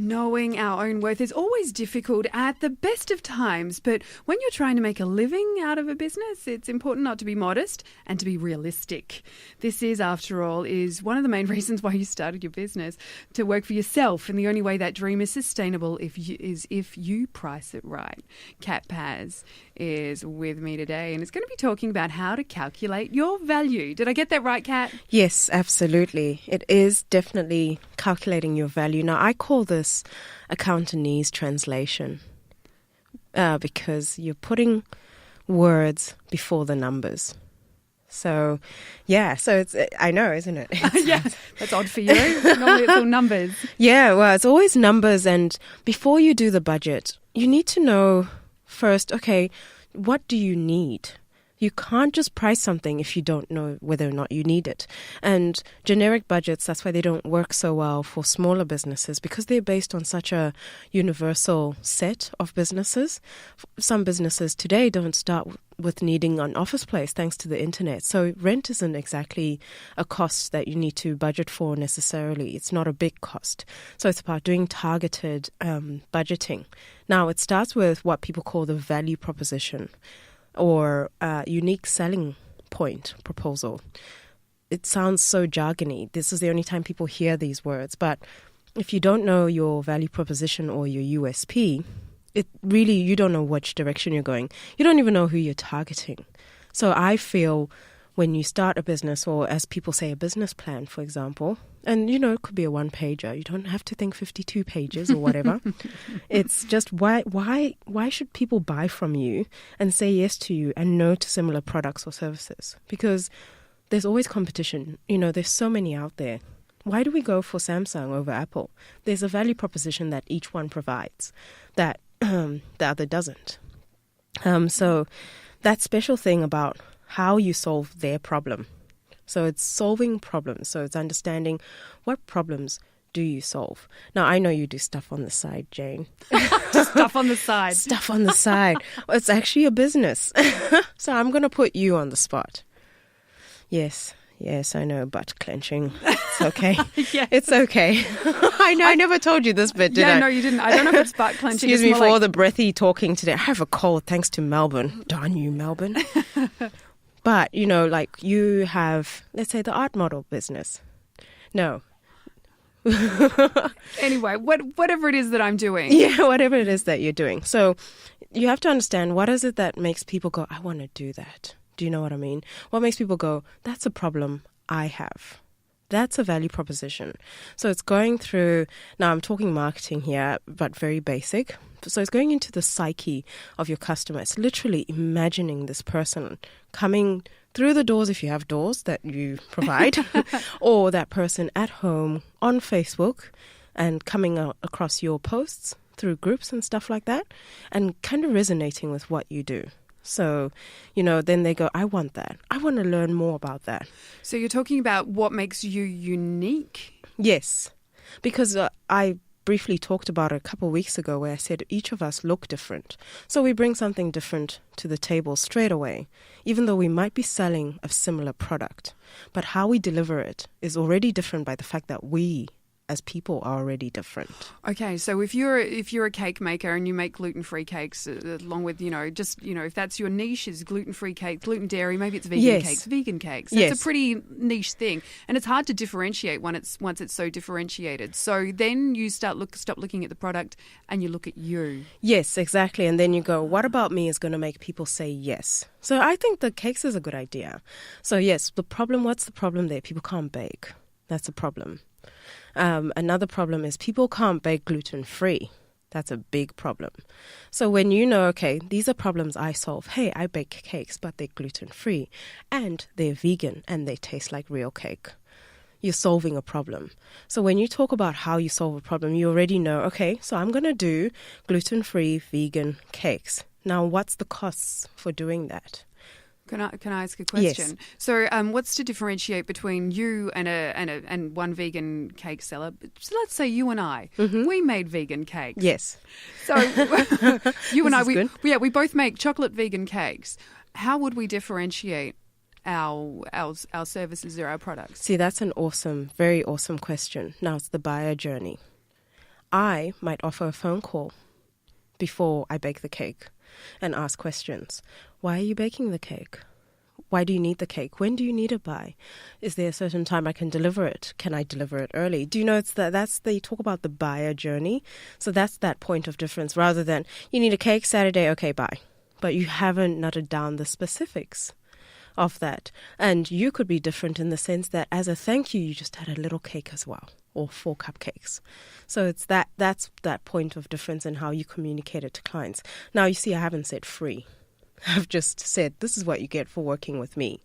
Knowing our own worth is always difficult at the best of times, but when you're trying to make a living out of a business, it's important not to be modest and to be realistic. This is, after all, is one of the main reasons why you started your business, to work for yourself, and the only way that dream is sustainable is if you price it right. Kat Paz is with me today and is going to be talking about how to calculate your value. Did I get that right, Kat? Yes, absolutely. It is definitely calculating your value. Now, I call this a Cantonese translation because you're putting words before the numbers. So, yeah, so it's, I know, isn't it? Yeah, that's odd for you. Normally it's all numbers. Yeah, well, it's always numbers. And before you do the budget, you need to know first, okay, what do you need? You can't just price something if you don't know whether or not you need it. And generic budgets, that's why they don't work so well for smaller businesses, because they're based on such a universal set of businesses. Some businesses today don't start with needing an office place thanks to the internet. So rent isn't exactly a cost that you need to budget for necessarily. It's not a big cost. So it's about doing targeted budgeting. Now, it starts with what people call the value proposition, or unique selling point proposal. It sounds so jargony. This is the only time people hear these words. But if you don't know your value proposition or your USP, it really, you don't know which direction you're going. You don't even know who you're targeting. So I feel when you start a business, or as people say, a business plan, for example, and, you know, it could be a one-pager. You don't have to think 52 pages or whatever. It's just why should people buy from you and say yes to you and no to similar products or services? Because there's always competition. You know, there's so many out there. Why do we go for Samsung over Apple? There's a value proposition that each one provides that the other doesn't. So that special thing about how you solve their problem. So it's solving problems. So it's understanding what problems do you solve. Now, I know you do stuff on the side, Jane. Stuff on the side. Stuff on the side. Well, it's actually a business. So I'm going to put you on the spot. Yes, I know, butt clenching. It's okay. Yes. It's okay. I know, I never told you this bit, did I? Yeah, no, you didn't. I don't know if it's butt clenching. Excuse me for all the breathy talking today. I have a cold thanks to Melbourne. Darn you, Melbourne. But, you know, like you have, let's say, the art model business. No. Anyway, whatever it is that I'm doing. Yeah, whatever it is that you're doing. So you have to understand, what is it that makes people go, I want to do that? Do you know what I mean? What makes people go, that's a problem I have? That's a value proposition. So it's going through, now I'm talking marketing here, but very basic. So it's going into the psyche of your customer. It's literally imagining this person coming through the doors, if you have doors that you provide, or that person at home on Facebook and coming out across your posts through groups and stuff like that, and kind of resonating with what you do. So, you know, then they go, I want that. I want to learn more about that. So you're talking about what makes you unique? Yes, because I briefly talked about it a couple of weeks ago where I said each of us look different. So we bring something different to the table straight away, even though we might be selling a similar product. But how we deliver it is already different by the fact that we as people are already different. Okay, so if you're a cake maker and you make gluten-free cakes, along with, if that's your niche is gluten-free cake, gluten dairy, maybe it's vegan cakes, vegan cakes. That's a pretty niche thing, and it's hard to differentiate once it's so differentiated. So then you stop looking at the product and you look at you. Yes, exactly, and then you go, what about me is going to make people say yes? So I think the cakes is a good idea. So yes, what's the problem there? People can't bake. That's a problem. Another problem is people can't bake gluten-free. That's a big problem. So when you know, okay, these are problems I solve. Hey, I bake cakes, but they're gluten-free and they're vegan and they taste like real cake. You're solving a problem. So when you talk about how you solve a problem, you already know, okay, so I'm going to do gluten-free vegan cakes. Now, what's the costs for doing that? Can I ask a question? Yes. So, what's to differentiate between you and one vegan cake seller? So let's say you and I, we made vegan cakes. Yes. So you and I, we both make chocolate vegan cakes. How would we differentiate our services or our products? See, that's an very awesome question. Now it's the buyer journey. I might offer a phone call before I bake the cake and ask questions. Why are you baking the cake? Why do you need the cake? When do you need it by? Is there a certain time I can deliver it? Can I deliver it early? Do you know they talk about the buyer journey. So that's that point of difference rather than you need a cake Saturday, okay, bye. But you haven't noted down the specifics of that. And you could be different in the sense that as a thank you, you just had a little cake as well, or 4 cupcakes. So it's that's that point of difference in how you communicate it to clients. Now, you see, I haven't said free. I've just said, this is what you get for working with me.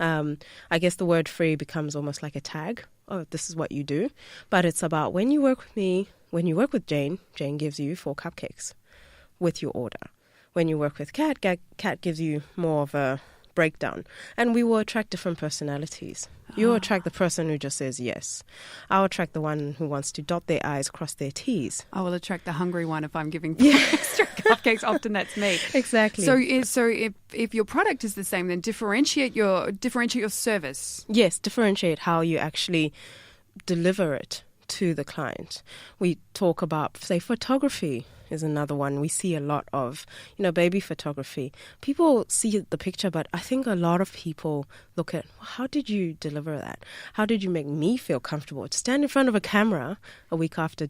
I guess the word free becomes almost like a tag. Oh, this is what you do. But it's about when you work with me, when you work with Jane, Jane gives you 4 cupcakes with your order. When you work with Kat, Kat gives you more of a breakdown. And we will attract different personalities. You'll attract the person who just says yes. I'll attract the one who wants to dot their I's, cross their T's. I will attract the hungry one if I'm giving extra cupcakes. Often that's me. Exactly. So if your product is the same, then differentiate your service. Yes, differentiate how you actually deliver it to the client. We talk about, say, photography is another one we see a lot of, baby photography. People see the picture, but I think a lot of people look at, well, how did you deliver that? How did you make me feel comfortable to stand in front of a camera a week after,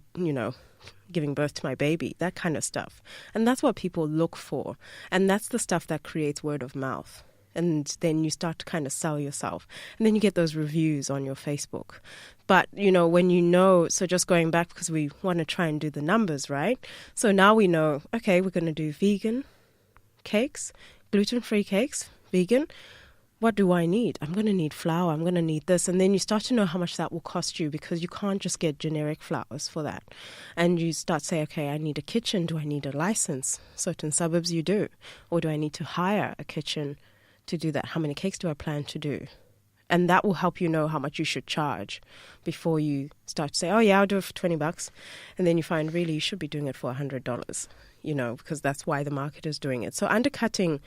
giving birth to my baby, that kind of stuff. And that's what people look for. And that's the stuff that creates word of mouth. And then you start to kind of sell yourself. And then you get those reviews on your Facebook. But, so just going back because we want to try and do the numbers, right? So now we know, okay, we're going to do vegan cakes, gluten-free cakes, vegan. What do I need? I'm going to need flour. I'm going to need this. And then you start to know how much that will cost you because you can't just get generic flours for that. And you start saying, okay, I need a kitchen. Do I need a license? Certain suburbs you do. Or do I need to hire a kitchen to do that? How many cakes do I plan to do? And that will help you know how much you should charge before you start to say, oh yeah, I'll do it for $20. And then you find really you should be doing it for $100, because that's why the market is doing it. So undercutting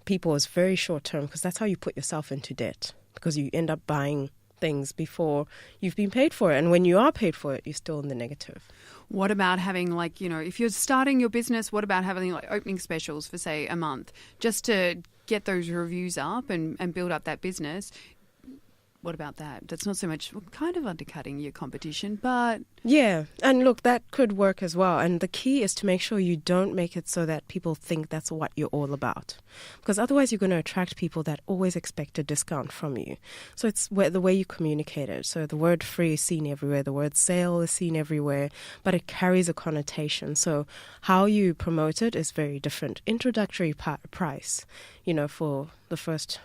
people is very short term because that's how you put yourself into debt because you end up buying things before you've been paid for it. And when you are paid for it, you're still in the negative. What about having if you're starting your business, what about having opening specials for, say, a month just to get those reviews up and build up that business? What about that? That's not so much kind of undercutting your competition, but... Yeah, and look, that could work as well. And the key is to make sure you don't make it so that people think that's what you're all about. Because otherwise you're going to attract people that always expect a discount from you. So it's the way you communicate it. So the word free is seen everywhere. The word sale is seen everywhere. But it carries a connotation. So how you promote it is very different. Introductory price, for the first,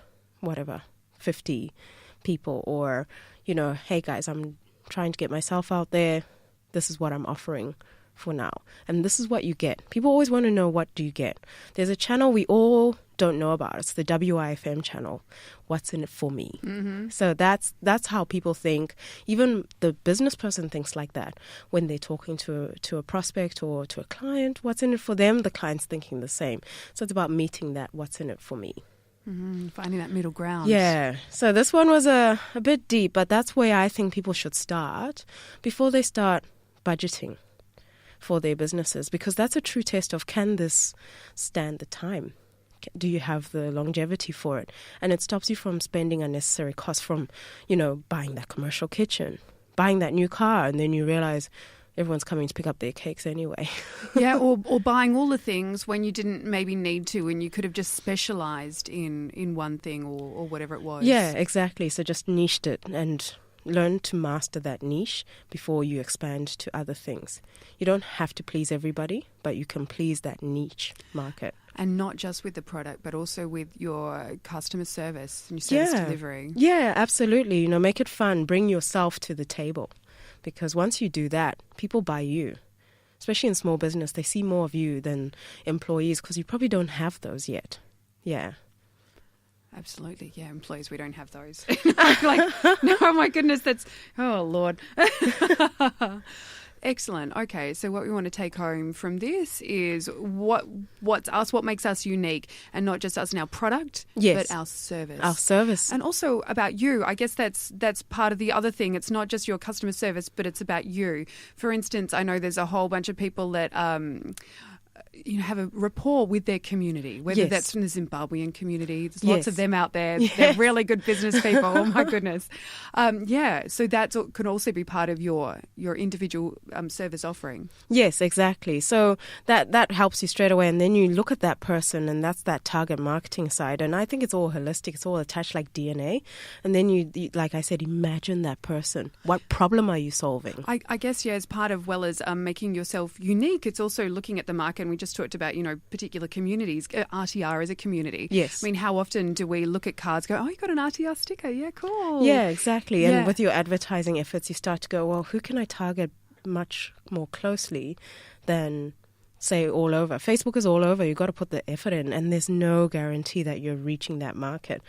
50 people, or hey guys, I'm trying to get myself out there, this is what I'm offering for now, and this is what you get. People always want to know, what do you get? There's a channel we all don't know about. It's the WIFM channel, what's in it for me. So that's how people think. Even the business person thinks like that when they're talking to a prospect or to a client. What's in it for them? The client's thinking the same. So it's about meeting that what's in it for me. Finding that middle ground. Yeah. So this one was a bit deep, but that's where I think people should start before they start budgeting for their businesses, because that's a true test of, can this stand the time? Do you have the longevity for it? And it stops you from spending unnecessary costs from, buying that commercial kitchen, buying that new car, and then you realize everyone's coming to pick up their cakes anyway. Yeah, or buying all the things when you didn't maybe need to, and you could have just specialised in one thing or whatever it was. Yeah, exactly. So just niched it and learn to master that niche before you expand to other things. You don't have to please everybody, but you can please that niche market. And not just with the product, but also with your customer service and your service delivery. Yeah, absolutely. Make it fun. Bring yourself to the table. Because once you do that, people buy you. Especially in small business, they see more of you than employees because you probably don't have those yet. Yeah. Absolutely. Yeah, employees, we don't have those. No, my goodness, oh, Lord. Excellent. Okay, so what we want to take home from this is what makes us unique, and not just us and our product, Yes. but our service. Our service. And also about you. I guess that's part of the other thing. It's not just your customer service, but it's about you. For instance, I know there's a whole bunch of people that have a rapport with their community, whether Yes. that's from the Zimbabwean community. There's Yes. lots of them out there. They're really good business people. Oh, my goodness. So that can also be part of your individual service offering. Yes, exactly. So that helps you straight away. And then you look at that person, and that's that target marketing side. And I think it's all holistic. It's all attached like DNA. And then you, like I said, imagine that person. What problem are you solving? I guess, yeah, as part of making yourself unique, it's also looking at the market. And we just talked about, particular communities. RTR is a community. Yes. I mean, how often do we look at cards, go, oh, you got an RTR sticker? Yeah, cool. Yeah, exactly. Yeah. And with your advertising efforts, you start to go, well, who can I target much more closely than, say, all over? Facebook is all over. You've got to put the effort in, and there's no guarantee that you're reaching that market.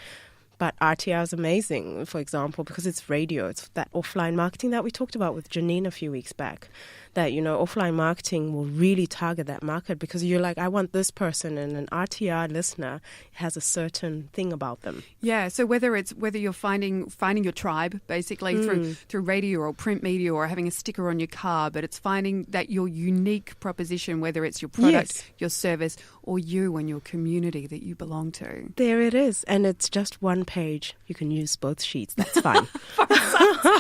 But RTR is amazing, for example, because it's radio. It's that offline marketing that we talked about with Janine a few weeks back. That, offline marketing will really target that market because you're like, I want this person, and an RTR listener has a certain thing about them. Yeah, so whether you're finding your tribe, basically, through radio or print media or having a sticker on your car, but it's finding that your unique proposition, whether it's your product, Yes. your service, or you and your community that you belong to. There it is. And it's just one page. You can use both sheets. That's fine.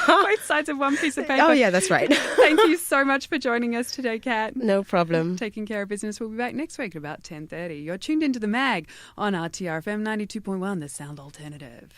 Both sides of one piece of paper. Oh, yeah, that's right. Thank you so much for joining us today, Kat. No problem. Taking Care of Business. We'll be back next week at about 10:30. You're tuned into The Mag on RTRFM 92.1, The Sound Alternative.